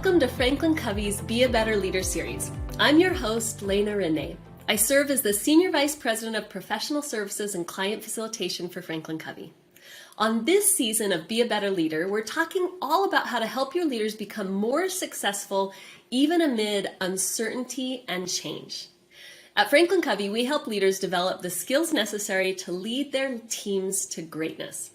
Welcome to FranklinCovey's Be a Better Leader series. I'm your host, Leena Rinne. I serve as the Senior Vice President of Professional Services and Client Facilitation for FranklinCovey. On this season of Be a Better Leader, we're talking all about how to help your leaders become more successful even amid uncertainty and change. At FranklinCovey, we help leaders develop the skills necessary to lead their teams to greatness.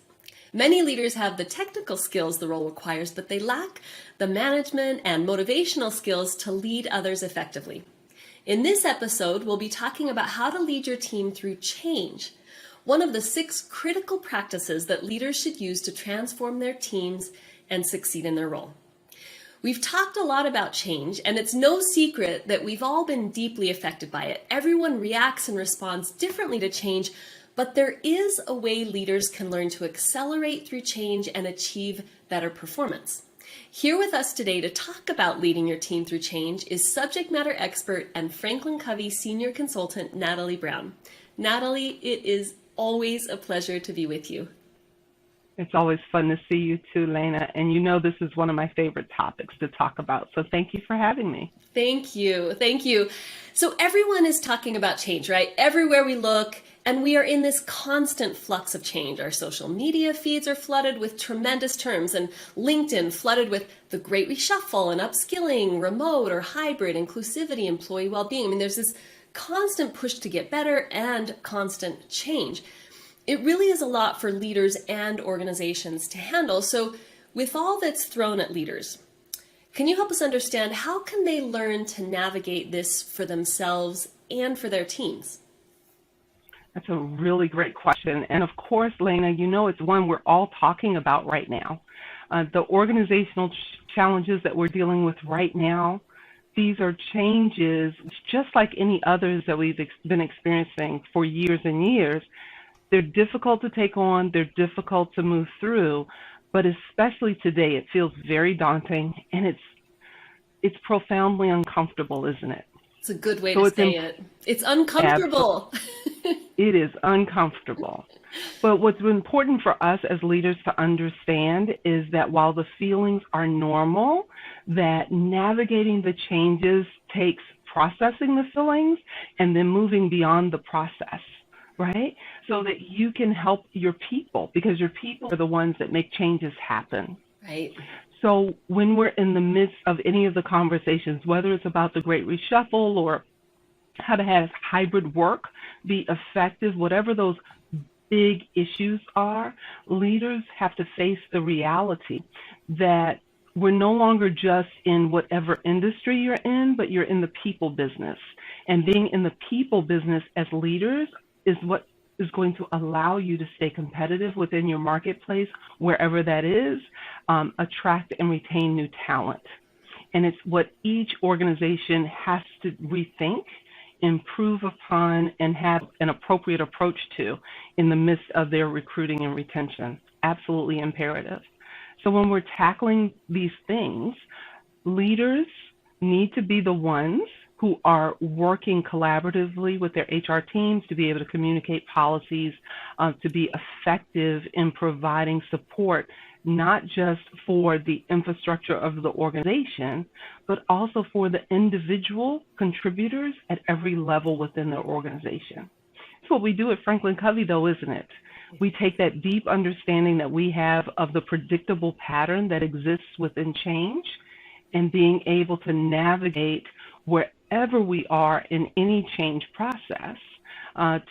Many leaders have the technical skills the role requires, but they lack the management and motivational skills to lead others effectively. In this episode, we'll be talking about how to lead your team through change, one of the 6 critical practices that leaders should use to transform their teams and succeed in their role. We've talked a lot about change, and it's no secret that we've all been deeply affected by it. Everyone reacts and responds differently to change, but there is a way leaders can learn to accelerate through change and achieve better performance. Here with us today to talk about leading your team through change is subject matter expert and FranklinCovey senior consultant, Natalie Brown. Natalie, it is always a pleasure to be with you. It's always fun to see you too, Leena, and you know this is one of my favorite topics to talk about, so thank you for having me. Thank you. So everyone is talking about change, right? Everywhere we look, and we are in this constant flux of change. Our social media feeds are flooded with tremendous terms, and LinkedIn flooded with the great reshuffle and upskilling, remote or hybrid, inclusivity, employee well-being. I mean, there's this constant push to get better and constant change. It really is a lot for leaders and organizations to handle. So with all that's thrown at leaders, can you help us understand how can they learn to navigate this for themselves and for their teams? That's a really great question. And of course, Leena, you know it's one we're all talking about right now. The organizational challenges that we're dealing with right now, these are changes just like any others that we've been experiencing for years and years. They're difficult to take on, they're difficult to move through, but especially today it feels very daunting and it's profoundly uncomfortable, isn't it? It's a good way to say it. It's uncomfortable. It is uncomfortable. But what's important for us as leaders to understand is that while the feelings are normal, that navigating the changes takes processing the feelings and then moving beyond the process, right? So that you can help your people, because your people are the ones that make changes happen. Right. So when we're in the midst of any of the conversations, whether it's about the Great Reshuffle or how to have hybrid work be effective, whatever those big issues are, leaders have to face the reality that we're no longer just in whatever industry you're in, but you're in the people business. And being in the people business as leaders is what is going to allow you to stay competitive within your marketplace, wherever that is, attract and retain new talent. And it's what each organization has to rethink, improve upon, and have an appropriate approach to in the midst of their recruiting and retention. Absolutely imperative. So when we're tackling these things, leaders need to be the ones who are working collaboratively with their HR teams to be able to communicate policies, to be effective in providing support, not just for the infrastructure of the organization, but also for the individual contributors at every level within the organization. That's what we do at FranklinCovey, though, isn't it? We take that deep understanding that we have of the predictable pattern that exists within change and being able to navigate wherever we are in any change process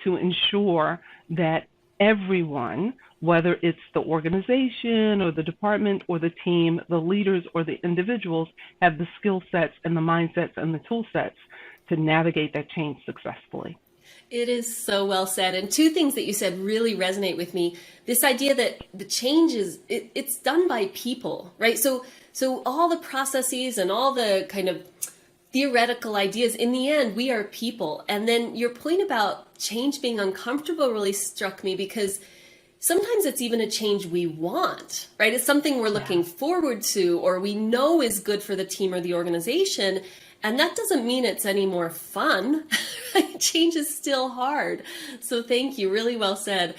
to ensure that everyone, whether it's the organization or the department or the team, the leaders or the individuals, have the skill sets and the mindsets and the tool sets to navigate that change successfully. It is so well said. And 2 things that you said really resonate with me. This idea that the change is, it's done by people, right? So all the processes and all the kind of theoretical ideas, in the end, we are people. And then your point about change being uncomfortable really struck me, because sometimes it's even a change we want, right? It's something we're looking forward to, or we know is good for the team or the organization. And that doesn't mean it's any more fun. Change is still hard. So thank you. Really well said.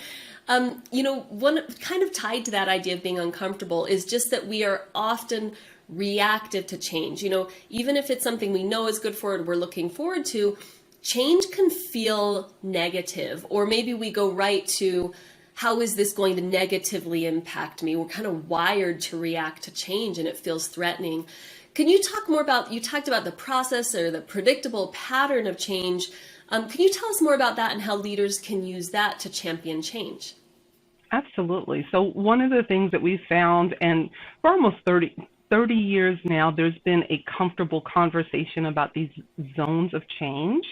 One kind of tied to that idea of being uncomfortable is just that we are often reactive to change. Even if it's something we know is good for it, we're looking forward to, change can feel negative, or maybe we go right to, how is this going to negatively impact me? We're kind of wired to react to change, and it feels threatening. Can you talk more about, you talked about the process or the predictable pattern of change. Can you tell us more about that and how leaders can use that to champion change? Absolutely. So one of the things that we found, and for almost 30 years now, there's been a comfortable conversation about these zones of change.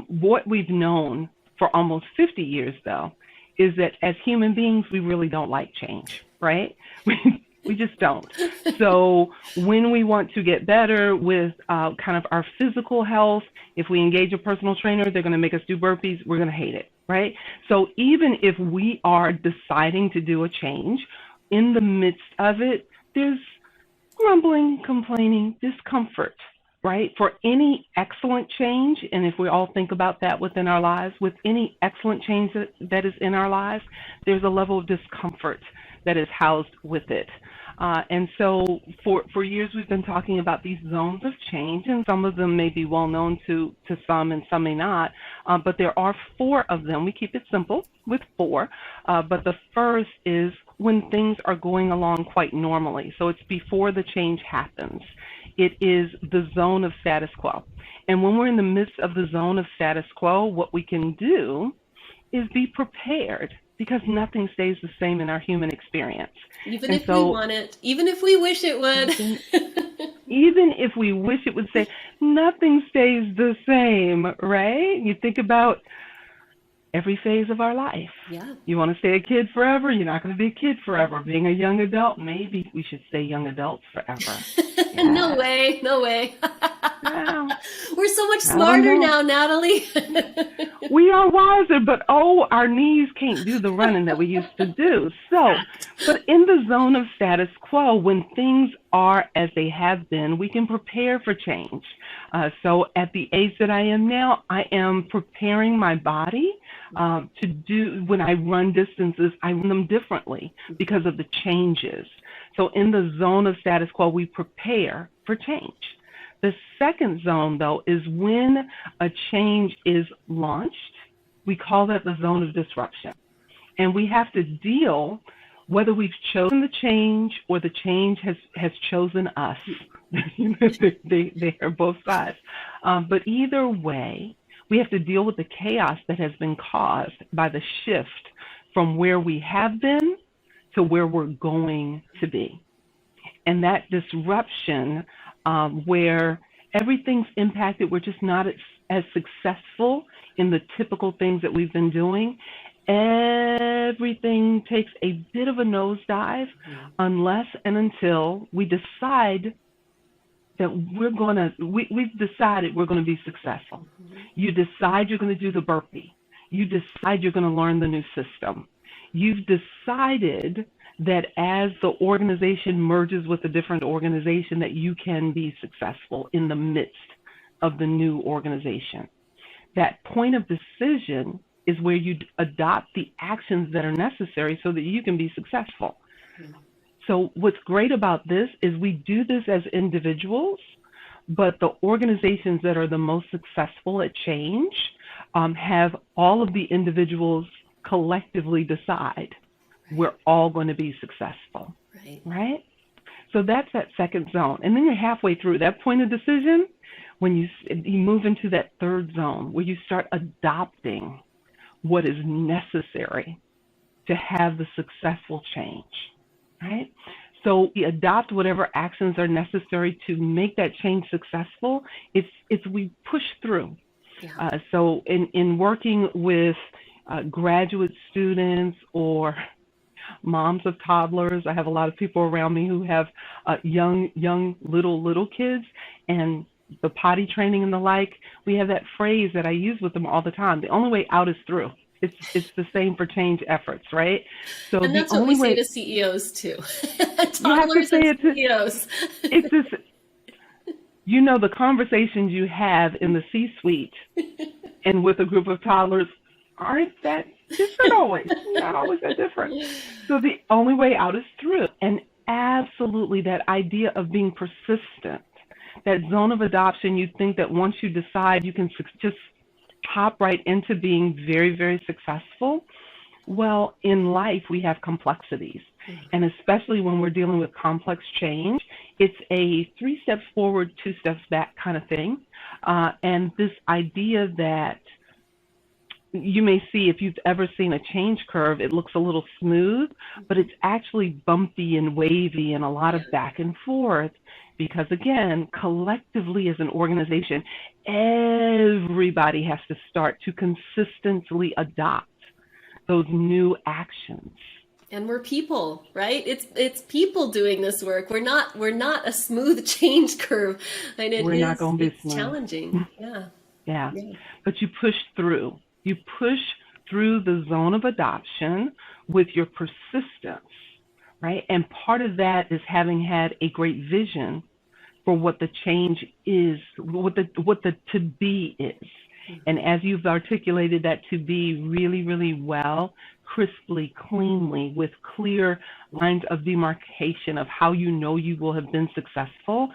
What we've known for almost 50 years, though, is that as human beings, we really don't like change, right? We just don't. So when we want to get better with kind of our physical health, if we engage a personal trainer, they're going to make us do burpees, we're going to hate it, right? So even if we are deciding to do a change, in the midst of it, there's grumbling, complaining, discomfort, right? For any excellent change, and if we all think about that within our lives, with any excellent change that is in our lives, there's a level of discomfort that is housed with it. And so for years we've been talking about these zones of change, and some of them may be well known to some and some may not, but there are 4 of them. We keep it simple with 4, but the first is when things are going along quite normally. So it's before the change happens. It is the zone of status quo. And when we're in the midst of the zone of status quo, what we can do is be prepared, because nothing stays the same in our human experience. Even if we want it, even if we wish it would. Even if we wish it would say, nothing stays the same, right? You think about every phase of our life. Yeah. You want to stay a kid forever? You're not going to be a kid forever. Being a young adult, maybe we should stay young adults forever. Yeah. No way. Yeah. We're so much smarter now, Natalie. We are wiser, but our knees can't do the running that we used to do. So, but in the zone of status quo, when things are as they have been, we can prepare for change. So at the age that I am now, I am preparing my body to do, when I run distances, I run them differently because of the changes. So in the zone of status quo, we prepare for change. The second zone, though, is when a change is launched. We call that the zone of disruption. And we have to deal, whether we've chosen the change or the change has chosen us. They are both sides. But either way, we have to deal with the chaos that has been caused by the shift from where we have been to where we're going to be. And that disruption, where everything's impacted, we're just not as successful in the typical things that we've been doing. Everything takes a bit of a nosedive unless and until we decide that we've decided we're going to be successful. You decide you're going to do the burpee. You decide you're going to learn the new system. You've decided that as the organization merges with a different organization, that you can be successful in the midst of the new organization. That point of decision is where you adopt the actions that are necessary so that you can be successful. So what's great about this is we do this as individuals, but the organizations that are the most successful at change have all of the individuals collectively decide we're all going to be successful, right? So that's that second zone. And then you're halfway through that point of decision when you move into that third zone where you start adopting what is necessary to have the successful change, right? So we adopt whatever actions are necessary to make that change successful. It's we push through. Yeah. So in working with graduate students or moms of toddlers, I have a lot of people around me who have young little kids, and the potty training and the like. We have that phrase that I use with them all the time: the only way out is through. It's the same for change efforts, right? So and that's what we say to CEOs too. Toddlers and CEOs. It's this, the conversations you have in the C-suite and with a group of toddlers aren't that different always. Not always that different. So the only way out is through. And absolutely that idea of being persistent. That zone of adoption, you think that once you decide you can just hop right into being very, very successful. Well, in life, we have complexities. And especially when we're dealing with complex change, it's a 3 steps forward, 2 steps back kind of thing. And this idea that you may see, if you've ever seen a change curve, it looks a little smooth, but it's actually bumpy and wavy and a lot of back and forth because, again, collectively as an organization, everybody has to start to consistently adopt those new actions. And we're people, right? It's people doing this work. We're not a smooth change curve. And We're not going to be it's smooth. challenging. Yeah. Yeah. But you push through. You push through the zone of adoption with your persistence, right? And part of that is having had a great vision for what the change is, what the to be is. And as you've articulated that to be really, really well, crisply, cleanly, with clear lines of demarcation of how you know you will have been successful,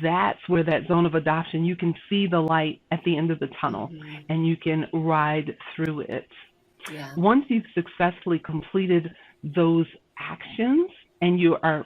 that's where that zone of adoption, you can see the light at the end of the tunnel and you can ride through it. Yeah. Once you've successfully completed those actions and you are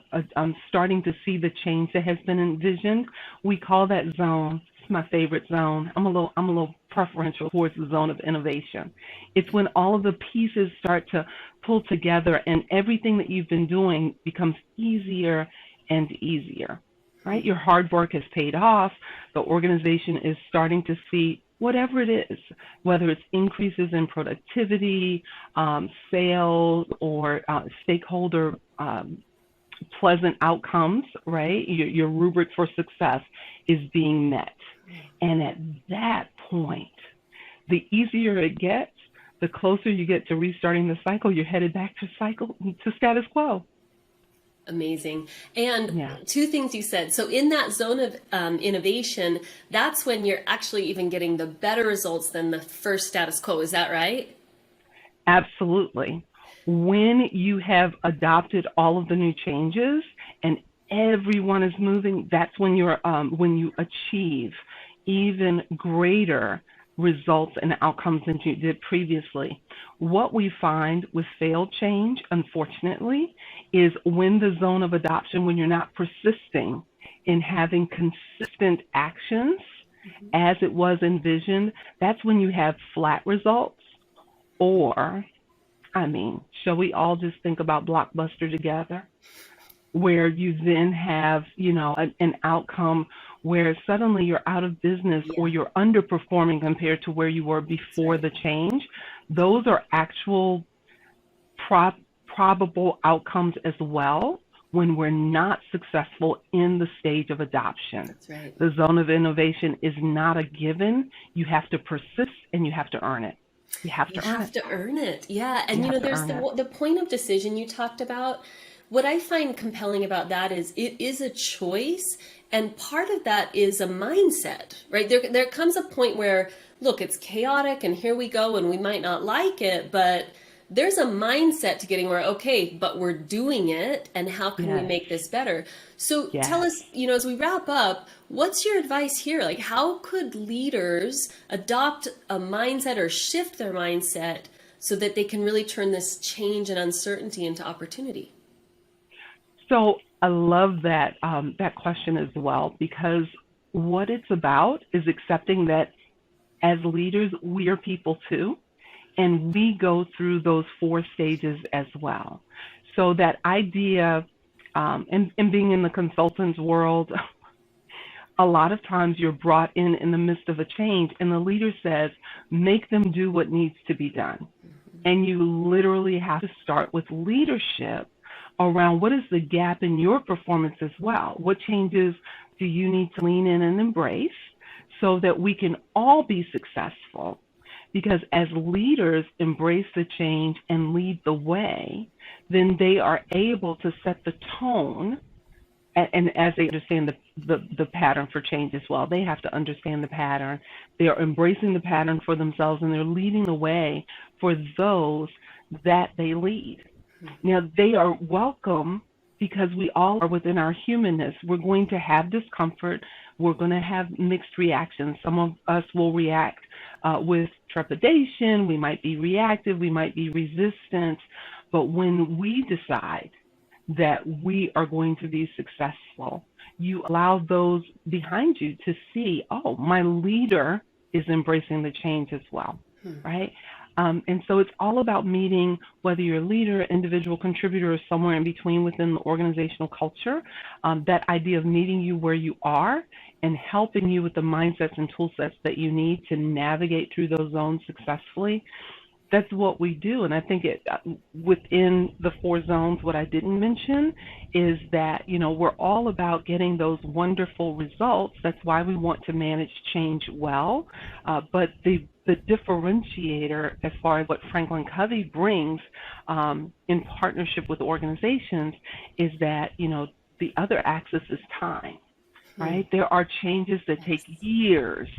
starting to see the change that has been envisioned, we call that zone, it's my favorite zone. I'm a little preferential towards the zone of innovation. It's when all of the pieces start to pull together and everything that you've been doing becomes easier and easier. Right? Your hard work has paid off. The organization is starting to see whatever it is, whether it's increases in productivity, sales, or stakeholder pleasant outcomes, right? Your rubric for success is being met. And at that point, the easier it gets, the closer you get to restarting the cycle, you're headed back to status quo. Amazing. And two things you said. So in that zone of innovation, that's when you're actually even getting the better results than the first status quo. Is that right? Absolutely. When you have adopted all of the new changes and everyone is moving, that's when you achieve even greater results and outcomes than you did previously. What we find with failed change, unfortunately, is when the zone of adoption, when you're not persisting in having consistent actions as it was envisioned, that's when you have flat results. Or, shall we all just think about Blockbuster together? Where you then have, an outcome where suddenly you're out of business or you're underperforming compared to where you were before the change. Those are actual probable outcomes as well when we're not successful in the stage of adoption. That's right. The zone of innovation is not a given. You have to persist and you have to earn it. You have to earn it. Yeah. And there's the point of decision you talked about. What I find compelling about that is it is a choice, and part of that is a mindset, right? There comes a point where, look, it's chaotic and here we go and we might not like it, but there's a mindset to getting where, okay, but we're doing it and how can we make this better? So tell us, as we wrap up, what's your advice here? Like, how could leaders adopt a mindset or shift their mindset so that they can really turn this change and uncertainty into opportunity? So I love that question as well, because what it's about is accepting that as leaders, we are people too, and we go through those 4 stages as well. So that idea, and being in the consultants world, a lot of times you're brought in the midst of a change, and the leader says, make them do what needs to be done. And you literally have to start with leadership around what is the gap in your performance as well. What changes do you need to lean in and embrace so that we can all be successful? Because as leaders embrace the change and lead the way, then they are able to set the tone. And as they understand the pattern for change as well, they have to understand the pattern. They are embracing the pattern for themselves, and they're leading the way for those that they lead. Now, they are welcome because we all are within our humanness. We're going to have discomfort. We're going to have mixed reactions. Some of us will react with trepidation. We might be reactive. We might be resistant. But when we decide that we are going to be successful, you allow those behind you to see, oh, my leader is embracing the change as well, right? And so it's all about meeting, whether you're a leader, individual contributor, or somewhere in between within the organizational culture, that idea of meeting you where you are and helping you with the mindsets and tool sets that you need to navigate through those zones successfully. That's what we do. And I think within the 4 zones, what I didn't mention is that, we're all about getting those wonderful results. That's why we want to manage change well. But the differentiator as far as what FranklinCovey brings in partnership with organizations is that, the other axis is time, right? There are changes that take years.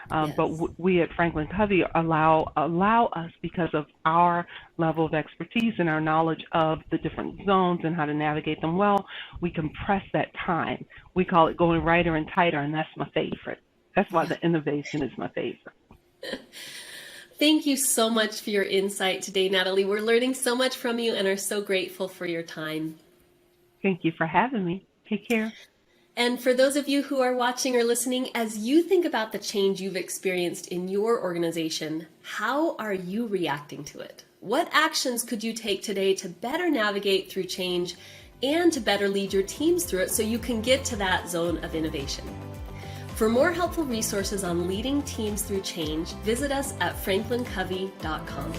But we at FranklinCovey allow us, because of our level of expertise and our knowledge of the different zones and how to navigate them well, we compress that time. We call it going righter and tighter, and that's my favorite. That's why the innovation is my favorite. Thank you so much for your insight today, Natalie. We're learning so much from you and are so grateful for your time. Thank you for having me. Take care. And for those of you who are watching or listening, as you think about the change you've experienced in your organization, how are you reacting to it? What actions could you take today to better navigate through change and to better lead your teams through it so you can get to that zone of innovation? For more helpful resources on leading teams through change, visit us at franklincovey.com.